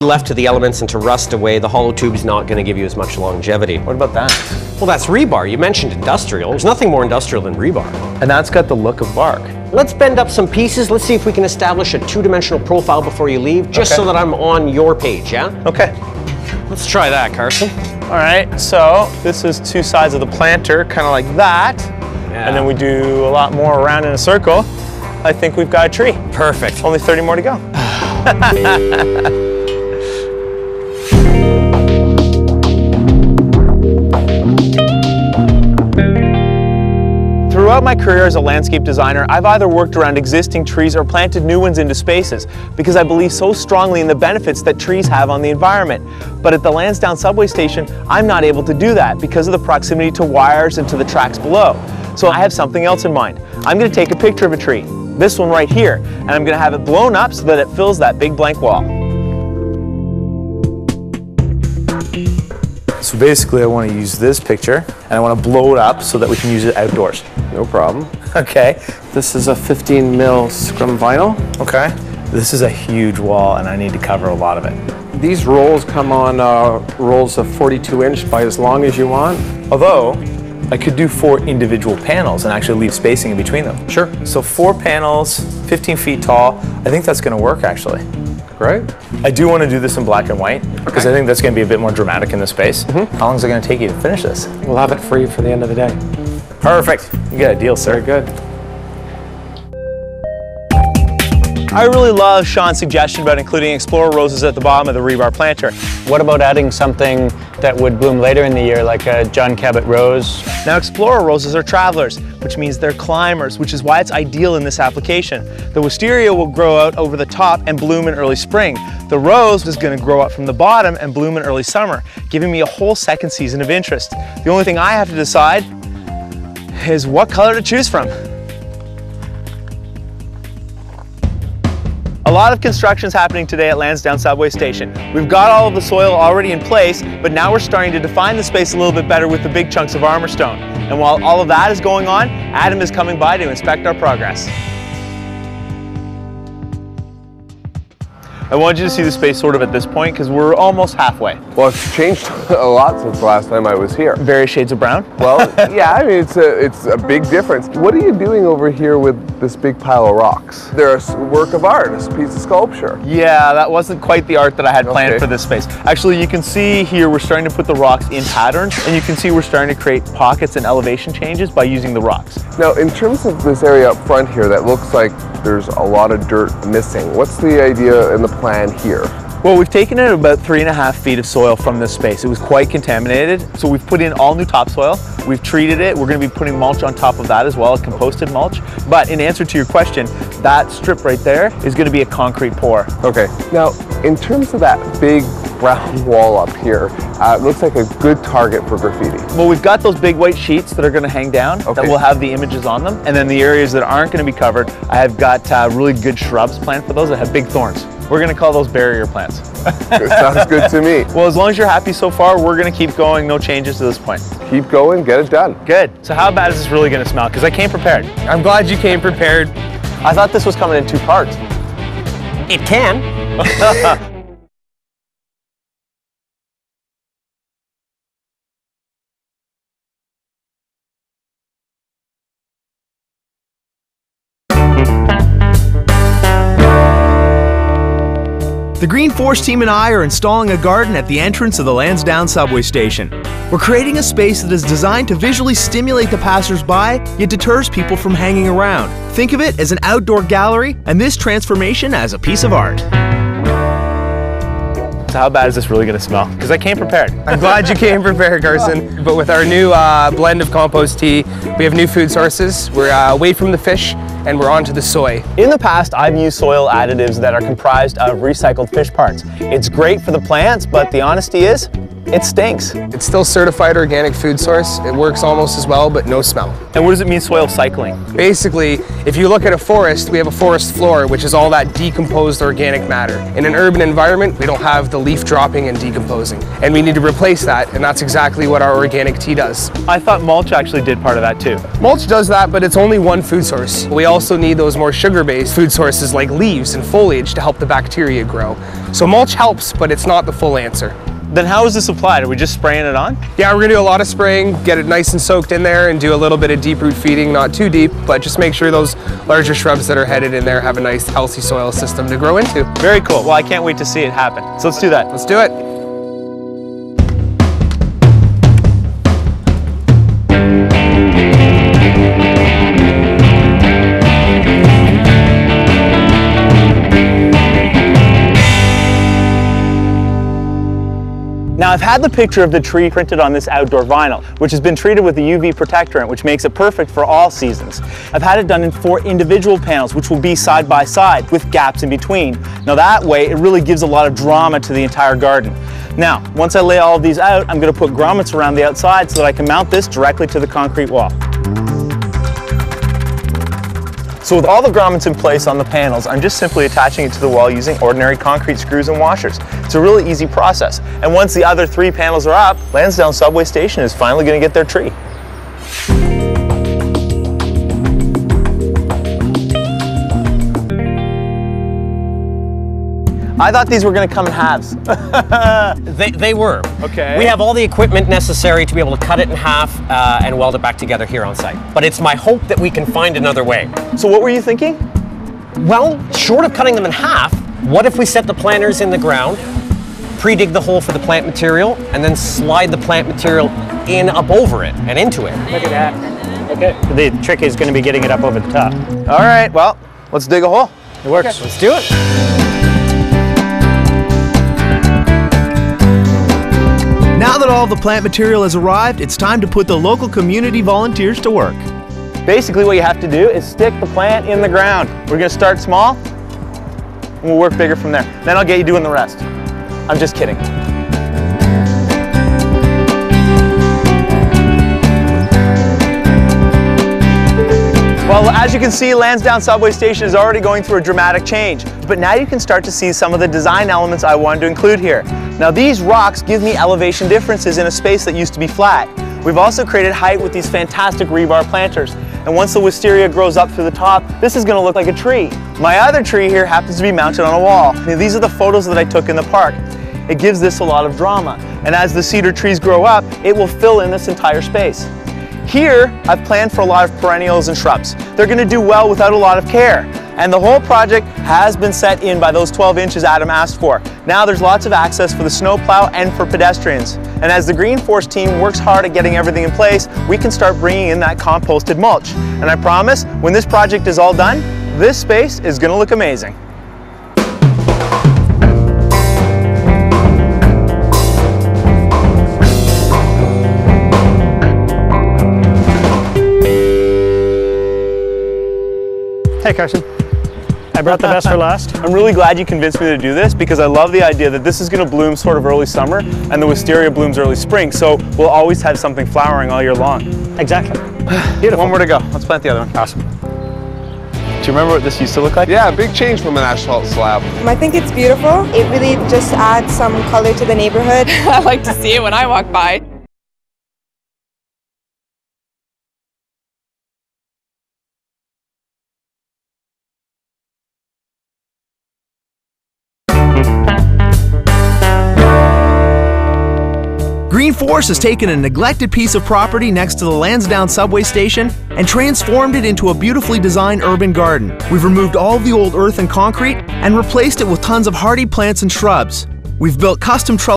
Left to the elements and to rust away, the hollow tube's not going to give you as much longevity. What about that? Well, that's rebar. You mentioned industrial. There's nothing more industrial than rebar. And that's got the look of bark. Let's bend up some pieces. Let's see if we can establish a two-dimensional profile before you leave, just so that I'm on your page, yeah? Okay. Let's try that, Carson. All right, so this is two sides of the planter, kind of like that. Yeah. And then we do a lot more around in a circle. I think we've got a tree. Perfect. Only 30 more to go. Throughout my career as a landscape designer, I've either worked around existing trees or planted new ones into spaces because I believe so strongly in the benefits that trees have on the environment. But at the Lansdowne subway station, I'm not able to do that because of the proximity to wires and to the tracks below. So I have something else in mind. I'm going to take a picture of a tree, this one right here, and I'm going to have it blown up so that it fills that big blank wall. So basically I want to use this picture and I want to blow it up so that we can use it outdoors. No problem. Okay. This is a 15 mil scrum vinyl. Okay. This is a huge wall and I need to cover a lot of it. These rolls come on rolls of 42 inch by as long as you want. Although, I could do 4 individual panels and actually leave spacing in between them. Sure. So 4 panels, 15 feet tall. I think that's going to work actually. Great. I do want to do this in black and white because I think that's going to be a bit more dramatic in the space. How long is it going to take you to finish this? We'll have it free for the end of the day. Perfect. You got a deal, sir. Very good. I really love Sean's suggestion about including Explorer roses at the bottom of the rebar planter. What about adding something that would bloom later in the year, like a John Cabot rose? Now, Explorer roses are travelers, which means they're climbers, which is why it's ideal in this application. The wisteria will grow out over the top and bloom in early spring. The rose is going to grow up from the bottom and bloom in early summer, giving me a whole second season of interest. The only thing I have to decide is what color to choose from. A lot of construction's happening today at Lansdowne Subway Station. We've got all of the soil already in place, but now we're starting to define the space a little bit better with the big chunks of armor stone. And while all of that is going on, Adam is coming by to inspect our progress. I wanted you to see the space sort of at this point because we're almost halfway. Well, it's changed a lot since the last time I was here. Various shades of brown. Well, yeah, I mean, it's a big difference. What are you doing over here with this big pile of rocks? They're a work of art, a piece of sculpture. Yeah, that wasn't quite the art that I had planned for this space. Actually, you can see here we're starting to put the rocks in patterns, and you can see we're starting to create pockets and elevation changes by using the rocks. Now, in terms of this area up front here that looks like there's a lot of dirt missing, what's the idea and the plan here? Well, we've taken in about 3.5 feet of soil from this space. It was quite contaminated, so we've put in all new topsoil. We've treated it. We're going to be putting mulch on top of that as well, a composted mulch. But in answer to your question, that strip right there is going to be a concrete pour. Okay. Now, in terms of that big brown wall up here, it looks like a good target for graffiti. Well, we've got those big white sheets that are going to hang down that will have the images on them. And then the areas that aren't going to be covered, I have got really good shrubs planned for those that have big thorns. We're going to call those barrier plants. Sounds good to me. Well, as long as you're happy so far, we're going to keep going. No changes to this point. Keep going, get it done. Good. So how bad is this really going to smell? Because I came prepared. I'm glad you came prepared. I thought this was coming in 2 parts. It can. The Green Force team and I are installing a garden at the entrance of the Lansdowne subway station. We're creating a space that is designed to visually stimulate the passers-by, yet deters people from hanging around. Think of it as an outdoor gallery, and this transformation as a piece of art. So how bad is this really going to smell? Because I came prepared. I'm glad you came prepared, Carson. But with our new blend of compost tea, we have new food sources. We're away from the fish and we're on to the soy. In the past, I've used soil additives that are comprised of recycled fish parts. It's great for the plants, but the honesty is, It stinks. It's still certified organic food source. It works almost as well, but no smell. And what does it mean, soil cycling? Basically, if you look at a forest, we have a forest floor, which is all that decomposed organic matter. In an urban environment, we don't have the leaf dropping and decomposing. And we need to replace that, and that's exactly what our organic tea does. I thought mulch actually did part of that too. Mulch does that, but it's only one food source. We also need those more sugar-based food sources like leaves and foliage to help the bacteria grow. So mulch helps, but it's not the full answer. Then how is this applied? Are we just spraying it on? Yeah, we're gonna do a lot of spraying, get it nice and soaked in there, and do a little bit of deep root feeding, not too deep, but just make sure those larger shrubs that are headed in there have a nice healthy soil system to grow into. Very cool. Well, I can't wait to see it happen. So let's do that. Let's do it. Now I've had the picture of the tree printed on this outdoor vinyl, which has been treated with a UV protectorant, which makes it perfect for all seasons. I've had it done in 4 individual panels, which will be side by side with gaps in between. Now that way, it really gives a lot of drama to the entire garden. Now, once I lay all of these out, I'm going to put grommets around the outside so that I can mount this directly to the concrete wall. So with all the grommets in place on the panels, I'm just simply attaching it to the wall using ordinary concrete screws and washers. It's a really easy process. And once the other 3 panels are up, Lansdowne Subway Station is finally going to get their tree. I thought these were going to come in halves. They were. Okay. We have all the equipment necessary to be able to cut it in half and weld it back together here on site. But it's my hope that we can find another way. So what were you thinking? Well, short of cutting them in half, what if we set the planters in the ground, pre-dig the hole for the plant material, and then slide the plant material in up over it and into it? Look at that. Okay. The trick is going to be getting it up over the top. All right, well, let's dig a hole. It works. Okay, let's do it. Now that all the plant material has arrived, it's time to put the local community volunteers to work. Basically what you have to do is stick the plant in the ground. We're going to start small, and we'll work bigger from there. Then I'll get you doing the rest. I'm just kidding. Well, as you can see, Lansdowne Subway Station is already going through a dramatic change. But now you can start to see some of the design elements I wanted to include here. Now these rocks give me elevation differences in a space that used to be flat. We've also created height with these fantastic rebar planters. And once the wisteria grows up through the top, this is going to look like a tree. My other tree here happens to be mounted on a wall. Now, these are the photos that I took in the park. It gives this a lot of drama. And as the cedar trees grow up, it will fill in this entire space. Here, I've planned for a lot of perennials and shrubs. They're going to do well without a lot of care. And the whole project has been set in by those 12 inches Adam asked for. Now there's lots of access for the snowplow and for pedestrians. And as the Green Force team works hard at getting everything in place, we can start bringing in that composted mulch. And I promise, when this project is all done, this space is going to look amazing. Hey, Carson. I brought the best for last. I'm really glad you convinced me to do this because I love the idea that this is going to bloom sort of early summer and the wisteria blooms early spring, so we'll always have something flowering all year long. Exactly. Beautiful. One more to go. Let's plant the other one. Awesome. Do you remember what this used to look like? Yeah, big change from an asphalt slab. I think it's beautiful. It really just adds some color to the neighborhood. I like to see it when I walk by. Green Force has taken a neglected piece of property next to the Lansdowne Subway Station and transformed it into a beautifully designed urban garden. We've removed all of the old earth and concrete and replaced it with tons of hardy plants and shrubs. We've built custom